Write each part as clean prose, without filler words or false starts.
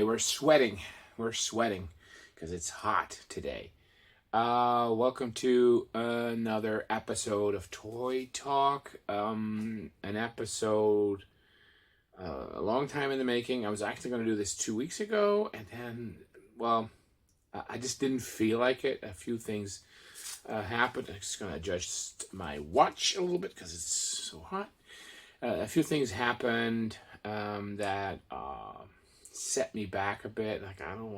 we're sweating. We're sweating because it's hot today. Welcome to another episode of Toy Talk. An episode a long time in the making. I was actually going to do this 2 weeks ago, and then, well, I just didn't feel like it. A few things happened. I'm just going to adjust my watch a little bit because it's so hot. A few things happened that set me back a bit. Like, I don't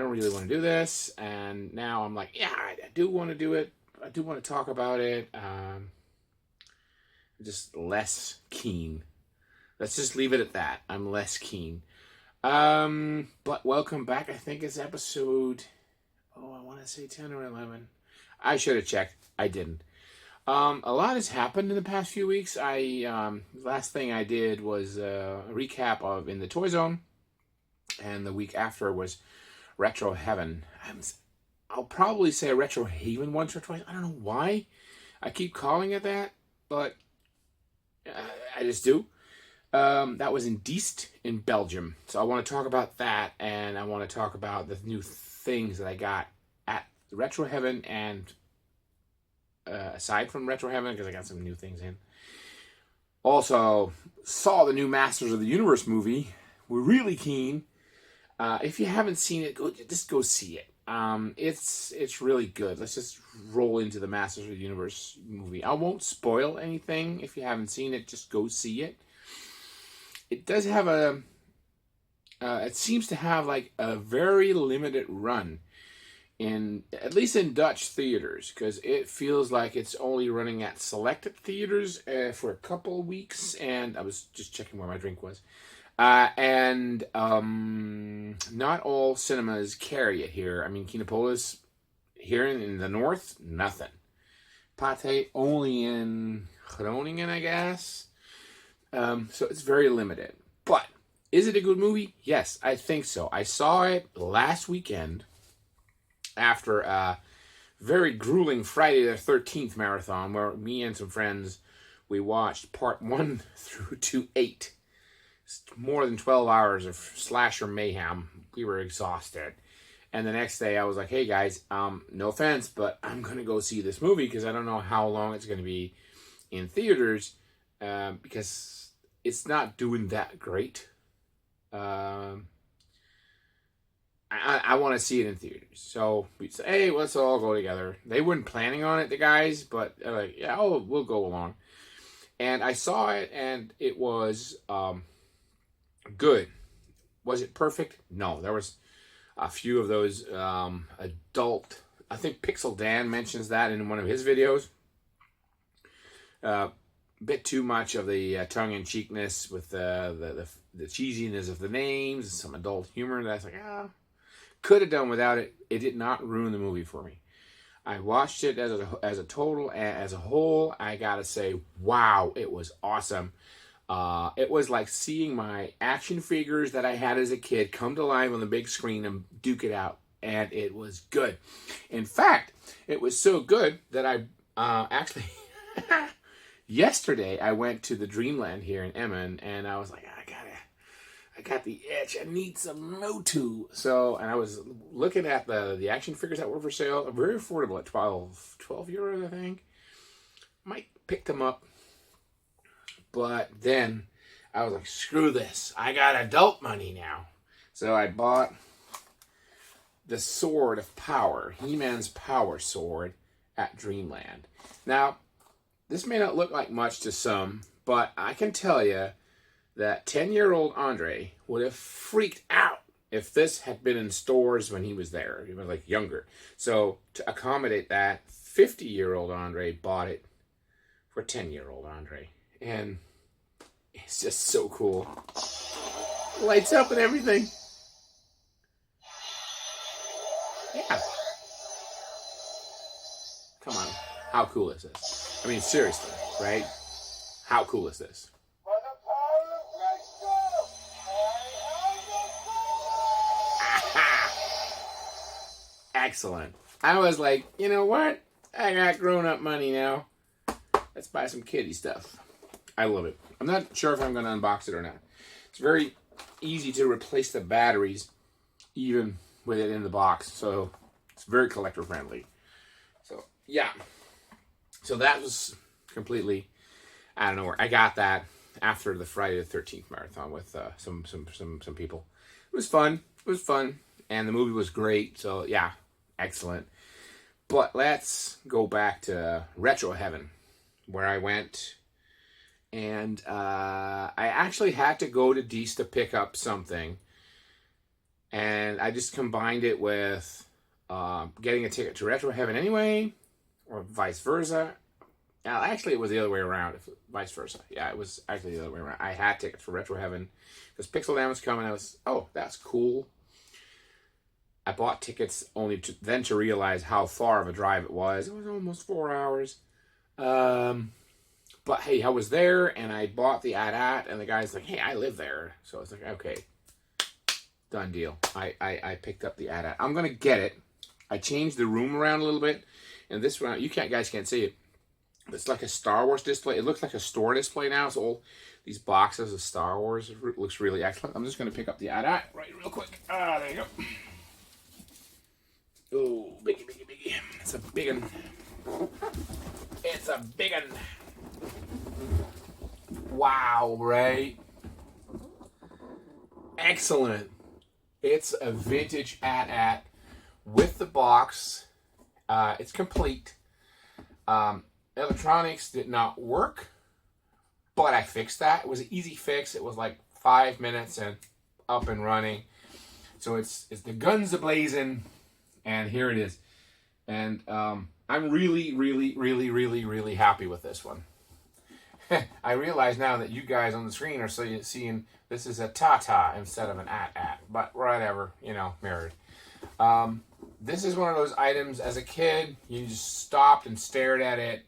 really want to do this. And now I'm like, yeah, I do want to do it. I do want to talk about it. I'm just less keen. Let's just leave it at that. I'm less keen. But welcome back. I think it's episode, I want to say 10 or 11. I should have checked. I didn't. A lot has happened in the past few weeks. Last thing I did was a recap of In the Toy Zone, and the week after was Retro Heaven. I'll probably say Retro Haven once or twice. I don't know why I keep calling it that, but I just do. That was in Diest in Belgium. So I want to talk about that, and I want to talk about the new things that I got at Retro Heaven, and aside from Retro Heaven, because I got some new things in. Also, saw the new Masters of the Universe movie. We're really keen. If you haven't seen it, go see it. It's really good. Let's just roll into the Masters of the Universe movie. I won't spoil anything. If you haven't seen it, just go see it. It does have it seems to have like a very limited run, at least in Dutch theaters, because it feels like it's only running at selected theaters for a couple of weeks. And I was just checking where my drink was. And not all cinemas carry it here. I mean, Kinepolis here in the north, nothing. Pathé only in Groningen, I guess. So it's very limited. But is it a good movie? Yes, I think so. I saw it last weekend after a very grueling Friday the 13th marathon, where me and some friends, we watched part 1 through to 8. It's more than 12 hours of slasher mayhem. We were exhausted. And the next day I was like, hey guys, no offense, but I'm going to go see this movie because I don't know how long it's going to be in theaters, because it's not doing that great. I want to see it in theaters. So we said, hey, let's all go together. They weren't planning on it, the guys, but they're like, yeah, we'll go along. And I saw it, and it was good. Was it perfect? No. There was a few of those adult, I think Pixel Dan mentions that in one of his videos. Bit too much of the tongue-in-cheekness with the cheesiness of the names and some adult humor. That's like, could have done without it. It did not ruin the movie for me. I watched it as a total, as a whole. I gotta say, wow, it was awesome. It was like seeing my action figures that I had as a kid come to life on the big screen and duke it out, and it was good. In fact, it was so good that I actually yesterday I went to the Dreamland here in Emmen, and I was like, I got the itch. I need some MOTU. So, and I was looking at the action figures that were for sale, very affordable at 12 euros, I think. Might pick them up. But then I was like, screw this. I got adult money now. So I bought the Sword of Power, He-Man's Power Sword, at Dreamland. Now, this may not look like much to some, but I can tell you that 10-year-old Andre would have freaked out if this had been in stores when he was there. He was like younger. So to accommodate that, 50-year-old Andre bought it for 10-year-old Andre. And it's just so cool. Lights up and everything. Yeah. Come on. How cool is this? I mean, seriously, right? How cool is this? Excellent. I was like, you know what? I got grown-up money now. Let's buy some kiddie stuff. I love it. I'm not sure if I'm going to unbox it or not. It's very easy to replace the batteries, even with it in the box. So it's very collector friendly. So yeah, so that was completely out of nowhere. I got that after the Friday the 13th marathon with some people. It was fun. It was fun, and the movie was great. So yeah, excellent. But let's go back to Retro Heaven, where I went, and I actually had to go to Dees to pick up something, and I just combined it with getting a ticket to Retro Heaven anyway, or vice versa. Actually, it was the other way around. Vice versa. Yeah, it was actually the other way around. I had tickets for Retro Heaven because Pixel Dan was coming. I was, oh, that's cool. I bought tickets only to realize how far of a drive it was. It was almost 4 hours. But hey, I was there and I bought the AT-AT, and the guy's like, hey, I live there. So I was like, okay, done deal. I picked up the AT-AT. I'm going to get it. I changed the room around a little bit. And this one, guys can't see it. It's like a Star Wars display. It looks like a store display now. So all these boxes of Star Wars. It looks really excellent. I'm just going to pick up the AT-AT right real quick. There you go. Oh, biggie. It's a big one. It's a big one. Wow, right? Excellent. It's a vintage AT-AT with the box. It's complete. Electronics did not work, but I fixed that. It was an easy fix. It was like 5 minutes and up and running. So it's the guns a-blazing, and here it is. And I'm really happy with this one. I realize now that you guys on the screen are seeing this is a Tata instead of an AT-AT, but whatever, mirrored. This is one of those items as a kid, you just stopped and stared at it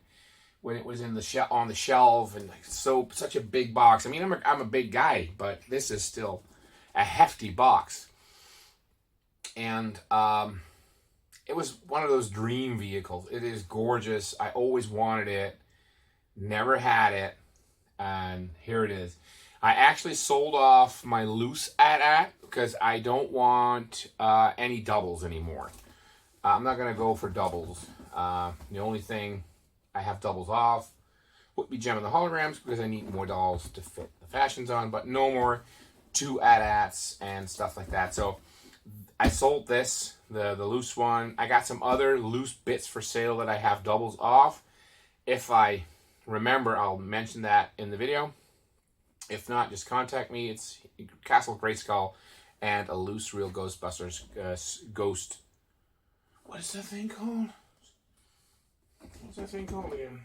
when it was in the on the shelf, and like such a big box. I mean, I'm a big guy, but this is still a hefty box. And it was one of those dream vehicles. It is gorgeous. I always wanted it, never had it, and here it is. I actually sold off my loose AT-AT because I don't want any doubles anymore. I'm not going to go for doubles. The only thing I have doubles off would be Gem and the Holograms because I need more dolls to fit the fashions on, but no more 2 AT-ATs and stuff like that. So I sold this, the loose one. I got some other loose bits for sale that I have doubles off. If I remember, I'll mention that in the video. If not, just contact me. It's Castle Grayskull and a loose Real Ghostbusters ghost. What is that thing called? What's that thing called again?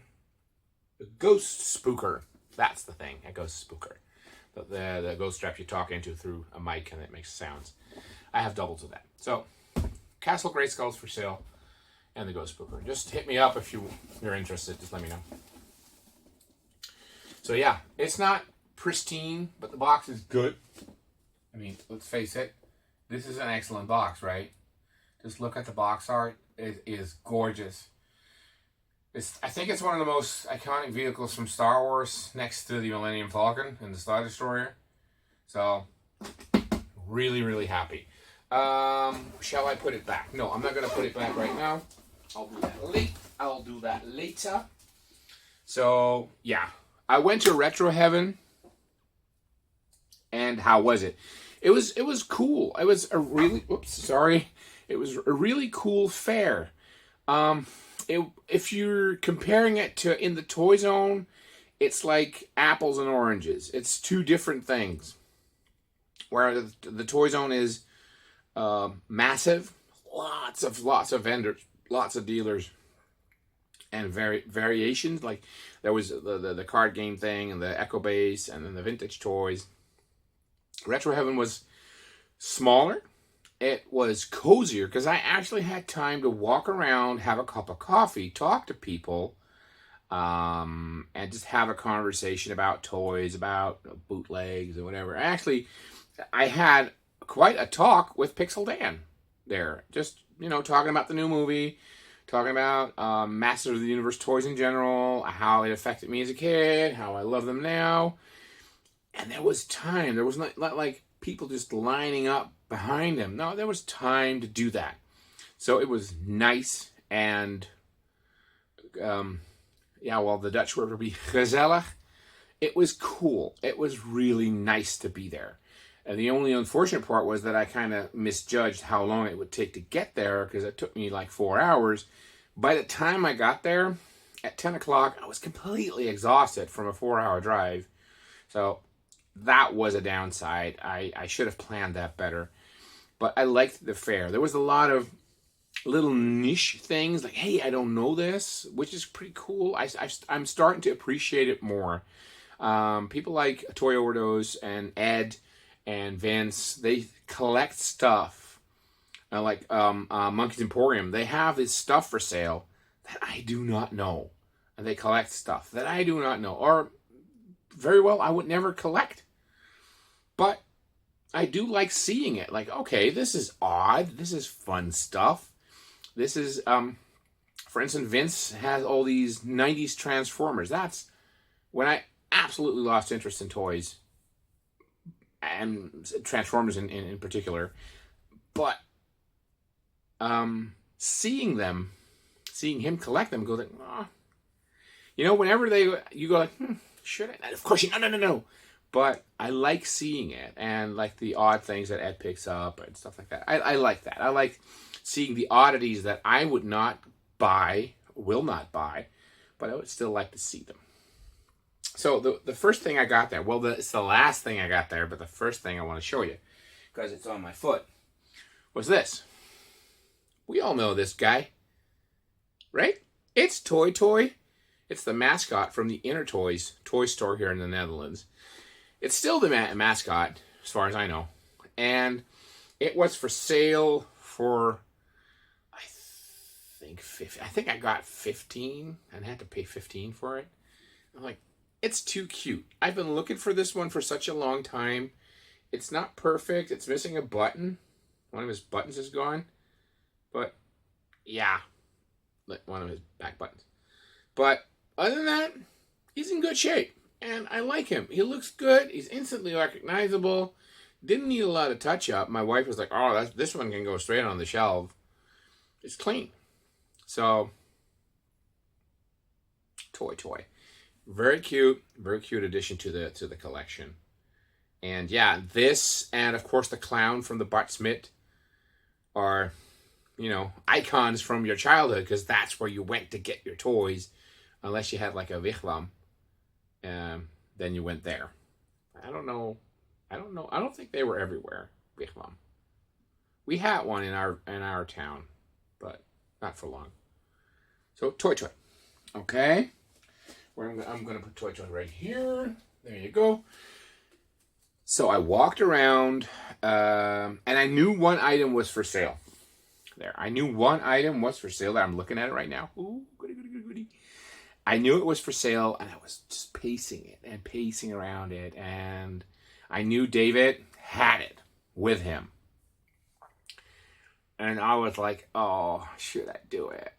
The Ghost Spooker. That's the thing, a Ghost Spooker. The ghost strap you talk into through a mic and it makes sounds. I have doubles of that. So, Castle Grayskull's for sale and the Ghost Spooker. Just hit me up if you're interested. Just let me know. So yeah, it's not pristine, but the box is good. I mean, let's face it, this is an excellent box, right? Just look at the box art. It is gorgeous. I think it's one of the most iconic vehicles from Star Wars, next to the Millennium Falcon and the Star Destroyer. So, really happy. Shall I put it back? No, I'm not going to put it back right now. I'll do that later. So, yeah. I went to Retro Heaven. And how was it? It was cool. It was a really It was a really cool fair. If you're comparing it to in the Toy Zone, it's like apples and oranges. It's two different things. Where the Toy Zone is massive, lots of vendors, lots of dealers, and variations. Like there was the card game thing and the Echo Base and then the vintage toys. Retro Heaven was smaller. It was cozier because I actually had time to walk around, have a cup of coffee, talk to people, and just have a conversation about toys, about bootlegs or whatever. Actually, I had quite a talk with Pixel Dan there. Just, talking about the new movie, talking about Masters of the Universe toys in general, how it affected me as a kid, how I love them now. And there was time. There was not like people just lining up behind him. No, there was time to do that. So it was nice, and the Dutch word would be gezellig. It was cool. It was really nice to be there. And the only unfortunate part was that I kind of misjudged how long it would take to get there, because it took me like 4 hours. By the time I got there at 10 o'clock, I was completely exhausted from a 4-hour drive. So that was a downside. I should have planned that better. But I liked the fair. There was a lot of little niche things like, hey, I don't know this, which is pretty cool. I'm starting to appreciate it more. People like Toy Overdose and Ed and Vince, they collect stuff. Like Monkey's Emporium, they have this stuff for sale that I do not know. And they collect stuff that I do not know. Or very well, I would never collect. But I do like seeing it. Like, okay, this is odd. This is fun stuff. This is, for instance, Vince has all these 90s Transformers. That's when I absolutely lost interest in toys, and Transformers in particular. But seeing him collect them, go like, oh. Whenever you go like, should I? Of course, no. But I like seeing it, and like the odd things that Ed picks up and stuff like that. I like that. I like seeing the oddities that I would not buy, will not buy, but I would still like to see them. So the first thing I got there, well, it's the last thing I got there, but the first thing I want to show you, because it's on my foot, was this. We all know this guy, right? It's Toy. It's the mascot from the Inner Toys toy store here in the Netherlands. It's still the mascot, as far as I know. And it was for sale for, I think I got 15 and had to pay 15 for it. I'm like, it's too cute. I've been looking for this one for such a long time. It's not perfect. It's missing a button. One of his buttons is gone. But, yeah. One of his back buttons. But, other than that, he's in good shape. And I like him. He looks good. He's instantly recognizable. Didn't need a lot of touch-up. My wife was like, oh, this one can go straight on the shelf. It's clean. So, Toy. Very cute addition to the collection. And yeah, this and of course the clown from the Bart Smit are, icons from your childhood, because that's where you went to get your toys, unless you had like a wigwam. Then you went there. I don't know. I don't think they were everywhere. Wigwam. We had one in our town, but not for long. So Toy. Okay. I'm going to put Toy right here. There you go. So I walked around, and I knew one item was for sale. There. I knew one item was for sale. I'm looking at it right now. Ooh, goody. I knew it was for sale, and I was just pacing around it. And I knew David had it with him. And I was like, oh, should I do it?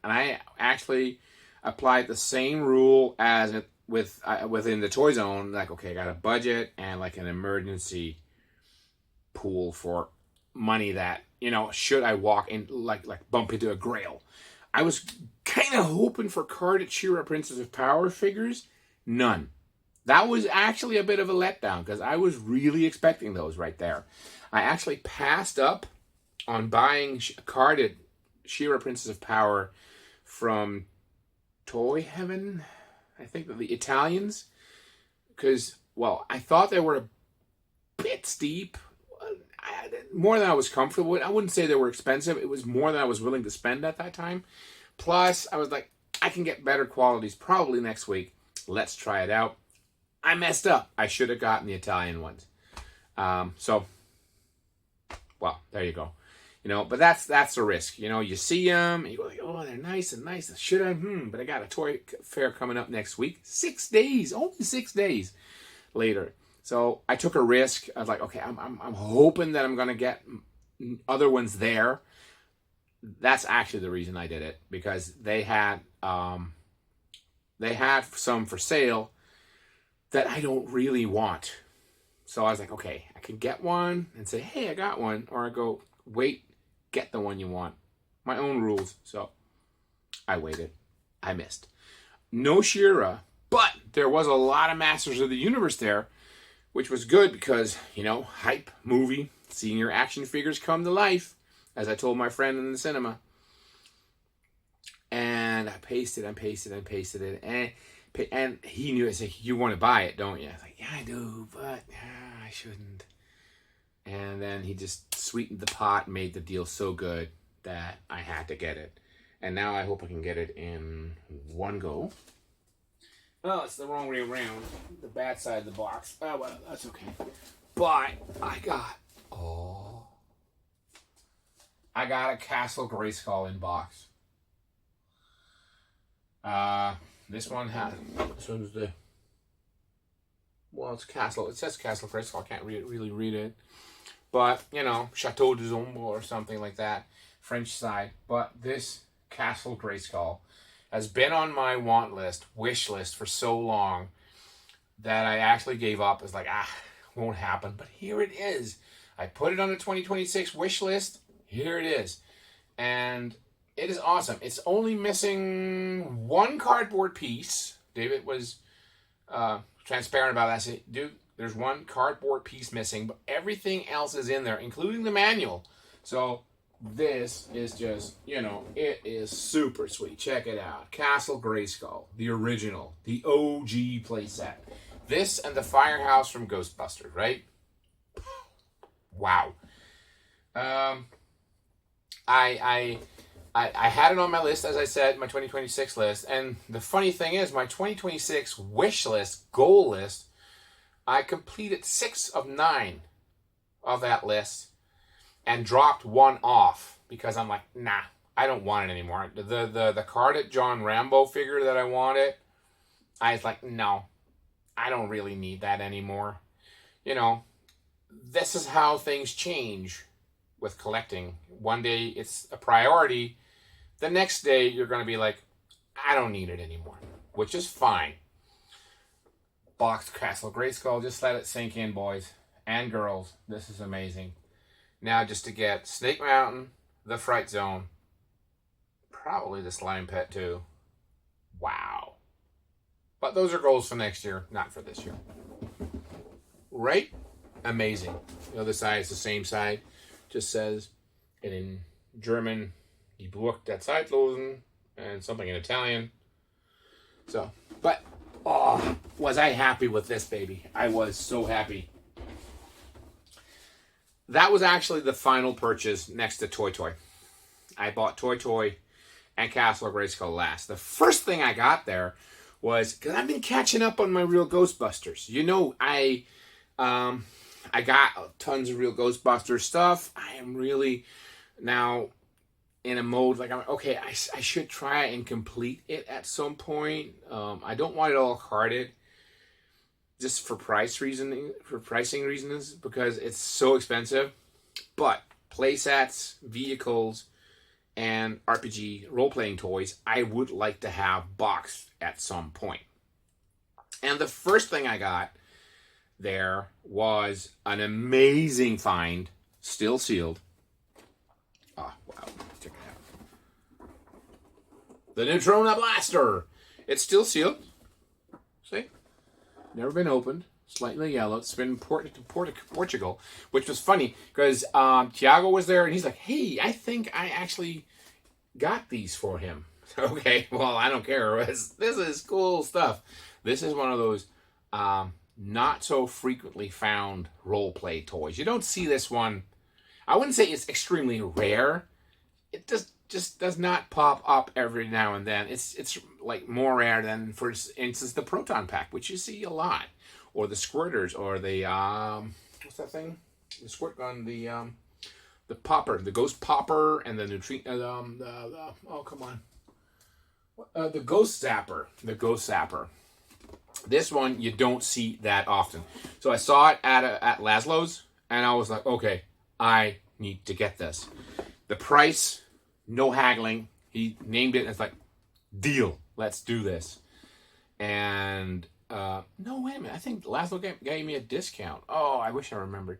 And I actually applied the same rule as within the Toy Zone. Like, okay, I got a budget and like an emergency pool for money that, should I walk in, like bump into a grail. I was kind of hoping for carded She-Ra Princess of Power figures. None. That was actually a bit of a letdown, because I was really expecting those right there. I actually passed up on buying carded She-Ra Princess of Power from Toy Heaven, I think the Italians, because, well, I thought they were a bit steep, more than I was comfortable with. I wouldn't say they were expensive. It was more than I was willing to spend at that time. Plus, I was like, I can get better qualities probably next week. Let's try it out. I messed up. I should have gotten the Italian ones. So, well, there you go. But that's the risk. You see them, and you go like, oh, they're nice. Should I? But I got a toy fair coming up next week. 6 days, only 6 days later. So I took a risk. I was like, okay, I'm hoping that I'm gonna get other ones there. That's actually the reason I did it, because they had some for sale that I don't really want. So I was like, okay, I can get one and say, hey, I got one. Or I go, wait, get the one you want. My own rules. So I waited. I missed. No She-Ra, but there was a lot of Masters of the Universe there, which was good because, hype movie, seeing your action figures come to life, as I told my friend in the cinema. And I pasted it, and he knew. I said, you want to buy it, don't you? I was like, yeah, I do, but I shouldn't. And then he just sweetened the pot and made the deal so good that I had to get it. And now I hope I can get it in one go. Oh, it's the wrong way around. The bad side of the box. Oh, well, that's okay. But I got a Castle Grayskull in box. This one's it's Castle. It says Castle Grayskull. I can't really read it. But, Chateau de Zombre or something like that. French side. But this Castle Grayskull has been on my wish list for so long that I actually gave up. It's like, won't happen. But here it is. I put it on the 2026 wish list. Here it is. And it is awesome. It's only missing one cardboard piece. David was transparent about that. I said, dude, there's one cardboard piece missing, but everything else is in there, including the manual. So this is just, it is super sweet. Check it out. Castle Grayskull, the original, the OG playset. This and the Firehouse from Ghostbusters, right? Wow. I had it on my list, as I said, my 2026 list. And the funny thing is, my 2026 wish list, goal list, I completed 6 of 9 of that list and dropped one off because I'm like, nah, I don't want it anymore. The carded John Rambo figure that I wanted, I was like, no, I don't really need that anymore. This is how things change with collecting. One day it's a priority. The next day you're going to be like, I don't need it anymore, which is fine. Boxed Castle Grayskull, just let it sink in, boys and girls. This is amazing. Now just to get Snake Mountain, the Fright Zone, probably the Slime Pet too. Wow. But those are goals for next year, not for this year. Right? Amazing. The other side is the same side. Just says it in German, die Burg der Zeitlosen, and something in Italian. So, but, was I happy with this baby. I was so happy. That was actually the final purchase next to Toy Toy. I bought Toy Toy and Castle Grayskull last. The first thing I got there was, because I've been catching up on my Real Ghostbusters. I got tons of Real Ghostbusters stuff. I am really now in a mode like, I should try and complete it at some point. I don't want it all carded just for pricing reasons, because it's so expensive. But playsets, vehicles, and RPG role-playing toys, I would like to have boxed at some point. And the first thing I got there was an amazing find, still sealed. Oh, wow. Check it out. The Neutrona Blaster. It's still sealed. See? Never been opened. Slightly yellow. It's been imported to Portugal, which was funny because Tiago was there and he's like, hey, I think I actually got these for him. Okay, well, I don't care. This is cool stuff. This is one of those not so frequently found role play toys. You don't see this one. I wouldn't say it's extremely rare. It just does not pop up every now and then. It's like more rare than, for instance, the Proton Pack, which you see a lot, or the Squirters, or the what's that thing? The squirt gun, the popper, the Ghost Popper, and the oh come on, the Ghost Zapper, This one you don't see that often. So I saw it at Laszlo's, and I was like, okay, I need to get this. The price, no haggling. He named it, and it's like, deal. Let's do this. And No, wait a minute. I think Laszlo gave me a discount. Oh, I wish I remembered.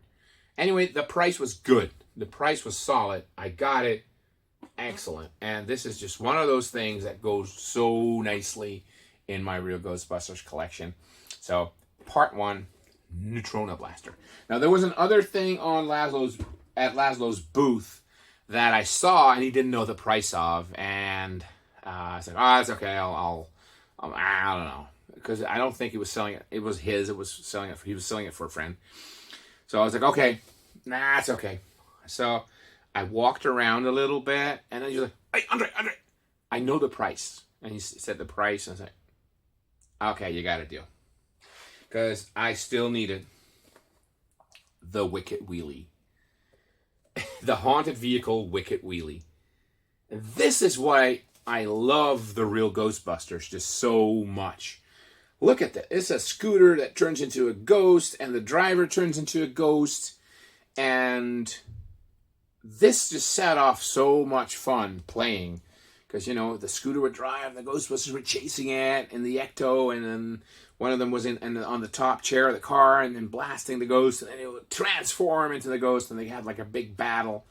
Anyway, the price was good. The price was solid. I got it. Excellent. And this is just one of those things that goes so nicely in my Real Ghostbusters collection. So, part one, Neutrona Blaster. Now, there was another thing on Laszlo's booth that I saw and he didn't know the price of. And I said, oh, it's okay. I don't know. Because I don't think he was selling it. It was his. He was selling it for a friend. So I was like, okay, nah, it's okay. So I walked around a little bit, and then he's like, hey, Andre, I know the price. And he said the price, and I was like, okay, you got a deal. Because I still needed the Wicket Wheelie. The Haunted Vehicle Wicket Wheelie. And this is why I love the Real Ghostbusters just so much. Look at that. It's a scooter that turns into a ghost, and the driver turns into a ghost. And this just set off so much fun playing. Because, you know, the scooter would drive, the Ghostbusters were chasing it, and the Ecto, and then one of them was on the top chair of the car, and then blasting the ghost, and then it would transform into the ghost, and they had like a big battle.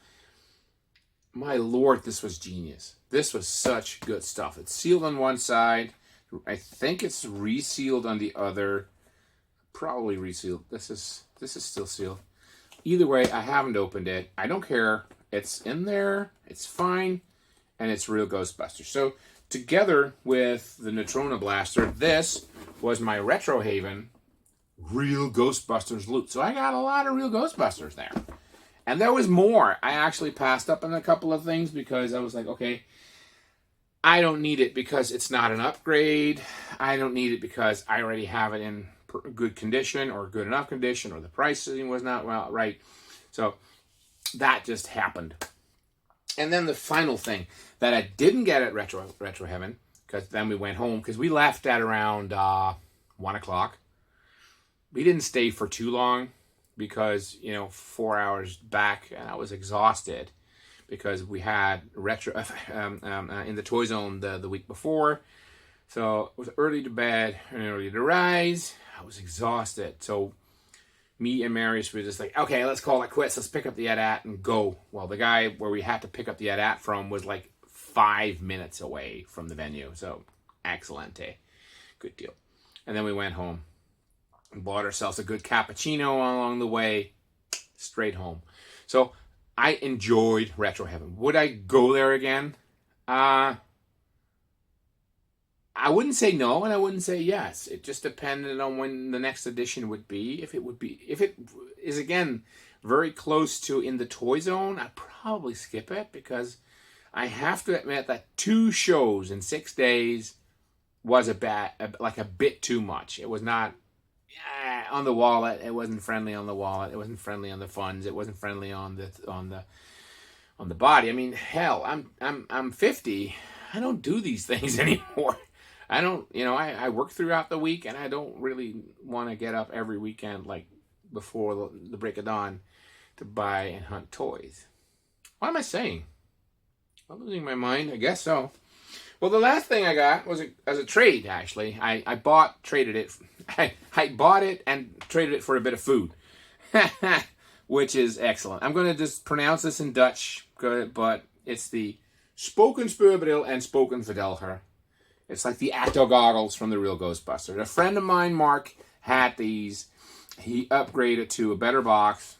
My lord, this was genius. This was such good stuff. It's sealed on one side. I think it's resealed on the other. Probably resealed. This is still sealed. Either way, I haven't opened it. I don't care. It's in there. It's fine. And it's Real Ghostbusters. So together with the Neutrona Blaster, this was my Retro Haven Real Ghostbusters loot. So I got a lot of Real Ghostbusters there. And there was more. I actually passed up on a couple of things because I was like, okay, I don't need it because it's not an upgrade. I don't need it because I already have it in good condition or good enough condition, or the pricing was not right. So that just happened. And then the final thing that I didn't get at Retro Heaven, because then we went home, because we left at around 1 o'clock. We didn't stay for too long because, 4 hours back, and I was exhausted. Because we had retro in the Toy Zone the week before. So it was early to bed and early to rise. I was exhausted. So me and Marius were just like, okay, let's call it quits. Let's pick up the AT-AT and go. Well, the guy where we had to pick up the AT-AT from was like 5 minutes away from the venue. So excellent. Good deal. And then we went home and bought ourselves a good cappuccino along the way. Straight home. So I enjoyed Retro Heaven. Would I go there again? I wouldn't say no, and I wouldn't say yes. It just depended on when the next edition would be. If it is, again, very close to in the Toy Zone, I'd probably skip it, because I have to admit that 2 shows in 6 days was a bit too much. It was not on the wallet. It wasn't friendly on the wallet. It wasn't friendly on the funds. It wasn't friendly on the body. I mean, hell, I'm 50. I don't do these things anymore. I don't, I work throughout the week, and I don't really want to get up every weekend like before the break of dawn to buy and hunt toys. What am I saying? I'm losing my mind. I guess so. Well, the last thing I got was as a trade, actually. I bought it and traded it for a bit of food, which is excellent. I'm going to just pronounce this in Dutch, but it's the Spoken Speurbril and Spoken Verdelger. It's like the Acto goggles from the Real Ghostbusters. A friend of mine, Mark, had these. He upgraded to a better box,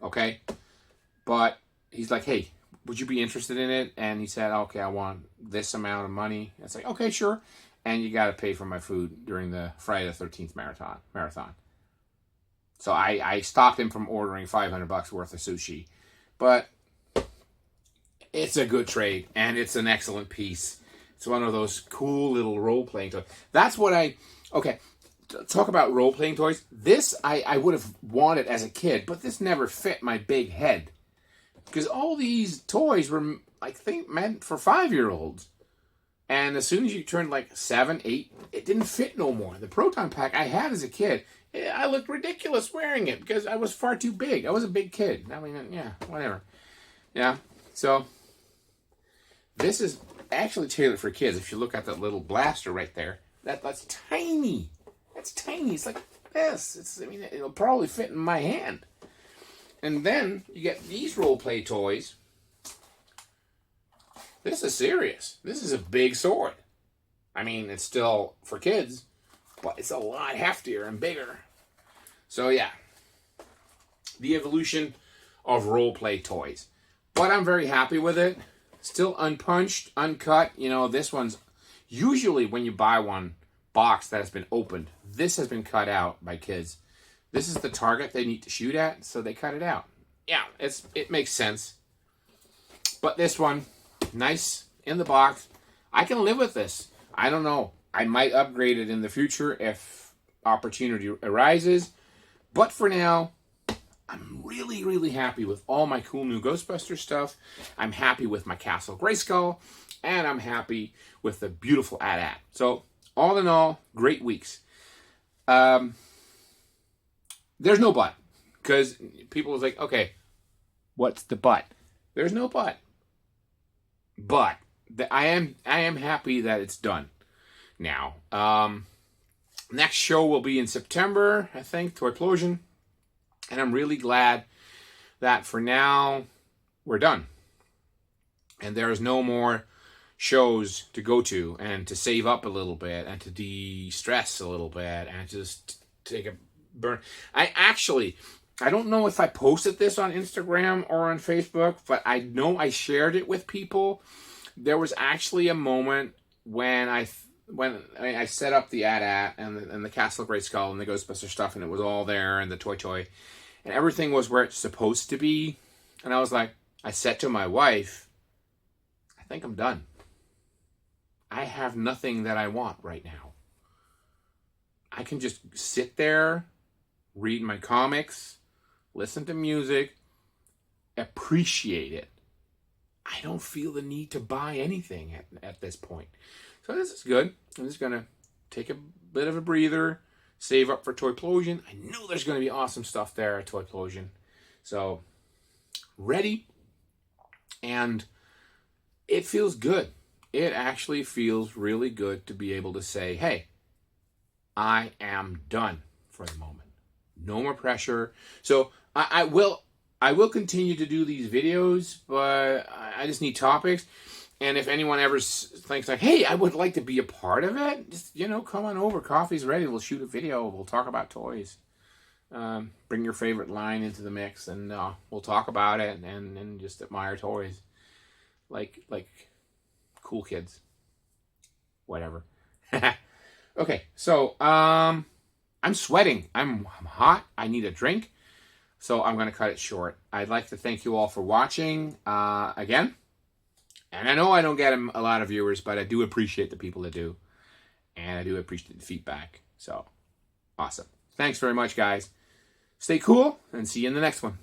okay? But he's like, hey, would you be interested in it? And he said, okay, I want this amount of money. It's like, okay, sure. And you got to pay for my food during the Friday the 13th marathon. So I stopped him from ordering $500 worth of sushi. But it's a good trade, and it's an excellent piece. It's one of those cool little role-playing toys. That's what talk about role-playing toys. This I would have wanted as a kid, but this never fit my big head. Because all these toys were, I think, meant for 5-year-olds. And as soon as you turned like 7, 8, it didn't fit no more. The Proton Pack I had as a kid, I looked ridiculous wearing it because I was far too big. I was a big kid. I mean, yeah, whatever. Yeah, so this is actually tailored for kids. If you look at that little blaster right there, that's tiny. It's tiny. It's like this. I mean, it'll probably fit in my hand. And then you get these role play toys. This is serious. This is a big sword. I mean, it's still for kids, but it's a lot heftier and bigger. So yeah, the evolution of role play toys. But I'm very happy with it. Still unpunched, uncut. You know, this one's usually when you buy one box that has been opened, this has been cut out by kids. This is the target they need to shoot at, so they cut it out. Yeah, it makes sense. But this one, nice in the box. I can live with this. I don't know. I might upgrade it in the future if opportunity arises. But for now, I'm really, really happy with all my cool new Ghostbuster stuff. I'm happy with my Castle Grayskull. And I'm happy with the beautiful AT-AT. So, all in all, great weeks. There's no but. Because people was like, okay, what's the but? There's no but. But I am happy that it's done now. Next show will be in September, I think, Toyplosion. And I'm really glad that for now, we're done. And there's no more shows to go to and to save up a little bit and to de-stress a little bit and just take a burn. I don't know if I posted this on Instagram or on Facebook, but I know I shared it with people. There was actually a moment when I set up the AT-AT and the Castle Grayskull and the Ghostbuster stuff, and it was all there, and the toy, and everything was where it's supposed to be. And I was like, I said to my wife, I think I'm done. I have nothing that I want right now. I can just sit there, read my comics, listen to music, appreciate it. I don't feel the need to buy anything at this point. So this is good. I'm just going to take a bit of a breather, save up for Toyplosion. I know there's going to be awesome stuff there at Toyplosion. So, ready. And it feels good. It actually feels really good to be able to say, hey, I am done for the moment. No more pressure. So, I will continue to do these videos, but I just need topics. And if anyone ever thinks like, hey, I would like to be a part of it, just, come on over. Coffee's ready. We'll shoot a video. We'll talk about toys. Bring your favorite line into the mix, and we'll talk about it and just admire toys. Like cool kids. Whatever. Okay, so I'm sweating. I'm hot. I need a drink. So I'm going to cut it short. I'd like to thank you all for watching again. And I know I don't get a lot of viewers, but I do appreciate the people that do. And I do appreciate the feedback. So, awesome. Thanks very much, guys. Stay cool, and see you in the next one.